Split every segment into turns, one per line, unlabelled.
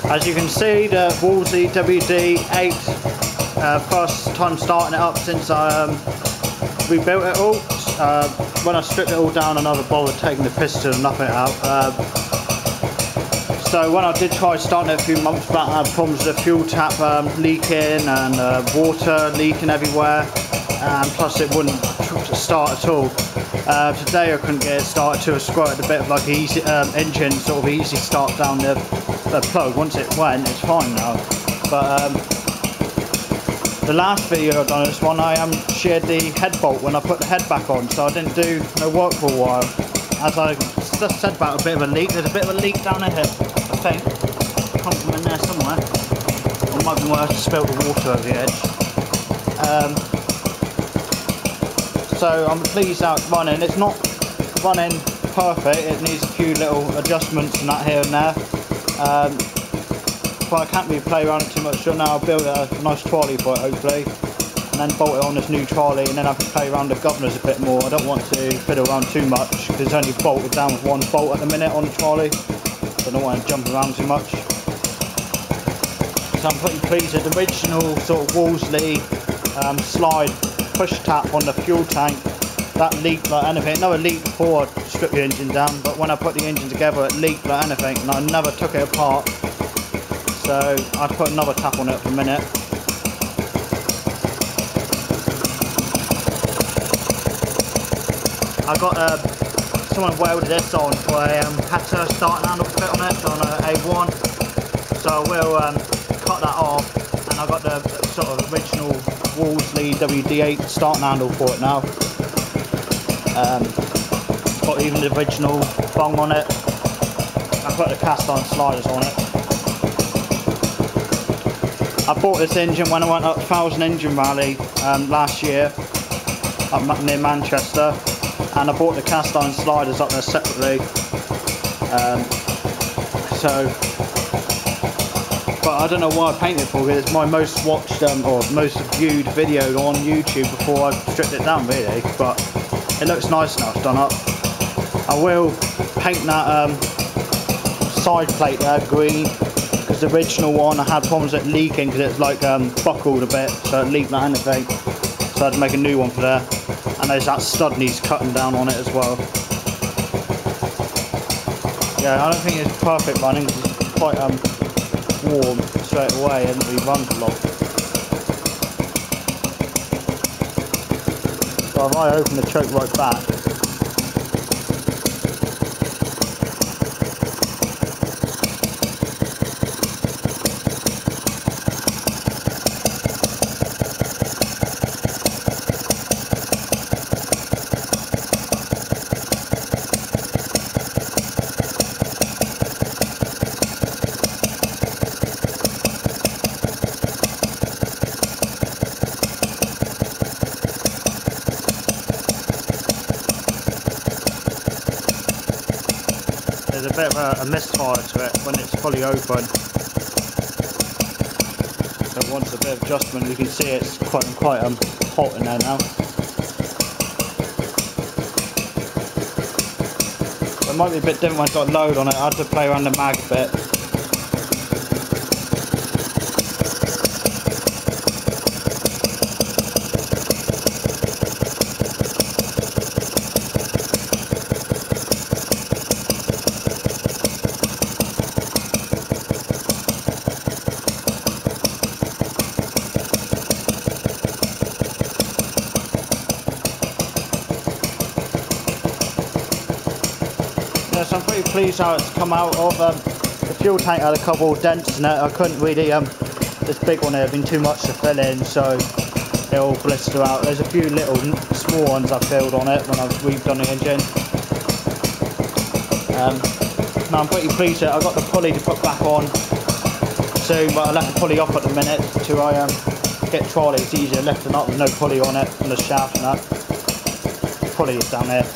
As you can see, the Wolseley WD8, first time starting it up since I rebuilt it all. When I stripped it all down, I never bothered taking the piston and nothing out. So when I did try starting it a few months back, I had problems with the fuel tap leaking and water leaking everywhere, and plus it wouldn't start at all. Today I couldn't get it started to a squirted a bit of like an easy engine, sort of easy start down the plug. Once it went, it's fine now. But the last video I've done on this one, I sheared the head bolt when I put the head back on, so I didn't do no work for a while. As I just said about a bit of a leak, there's a bit of a leak down here, I think. Come from in there somewhere. Or might be where I spilled the water over the edge. So I'm pleased how it's running. It's not running perfect, it needs a few little adjustments and that here and there. But I can't really play around it too much, so now I'll build a nice trolley for it hopefully, and then bolt it on this new trolley, and then I can play around the governors a bit more. I don't want to fiddle around too much because it's only bolted down with one bolt at the minute on the trolley, so I don't want to jump around too much. So I'm pretty pleased with the original sort of Wolseley slide push tap on the fuel tank. That leaked like anything. It never leaked before I stripped the engine down, but when I put the engine together it leaked like anything, and I never took it apart. So I'd put another tap on it for a minute. I got someone welded this on for a Hatter starting handle fit on it, on a A1. So I will cut that off, and I got the sort of original Wolseley WD8 starting handle for it now. Got even the original bung on it. I put the cast iron sliders on it. I bought this engine when I went up 1000 Engine Rally last year up near Manchester, and I bought the cast iron sliders up there separately. But I don't know why I painted it for, because it's my most watched or most viewed video on YouTube before I stripped it down really, but it looks nice now it's done up. I will paint that side plate there green, because the original one I had problems with leaking because it's like buckled a bit, so it leaked like anything, so I had to make a new one for there. And there's that stud needs cutting down on it as well. Yeah, I don't think it's perfect running because it's quite warm straight away, it hasn't really run for long. So if I open the choke right back, there's a bit of a misfire to it when it's fully open. So once a bit of adjustment, you can see it's quite hot in there now. It might be a bit different when it's got a load on it. I had to play around the mag a bit. Yes, I'm pretty pleased how it's come out of. The fuel tank had a couple of dents in it. I couldn't really, this big one here had been too much to fill in, so they all blister out. There's a few little small ones I filled on it when I've redone the engine. Now I'm pretty pleased that I got the pulley to put back on soon, but I left the pulley off at the minute till I get trolley. It's easier lifting up with no pulley on it, and the shaft and that. The pulley is down there.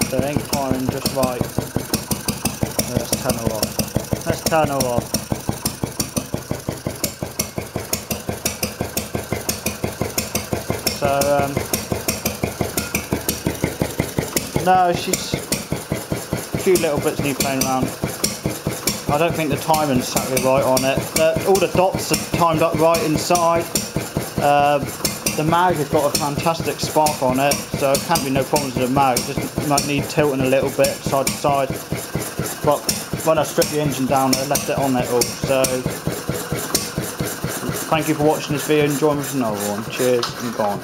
So it ain't firing just right. Let's turn her off. Let's turn her off. So no, she's a few little bits need playing around. I don't think the timing's exactly right on it. All the dots are timed up right inside. The mag has got a fantastic spark on it, so it can't be no problems with the mag. It just might need tilting a little bit side to side. But when I stripped the engine down, I left it on it all. So thank you for watching this video. Enjoy me with another one. Cheers and gone.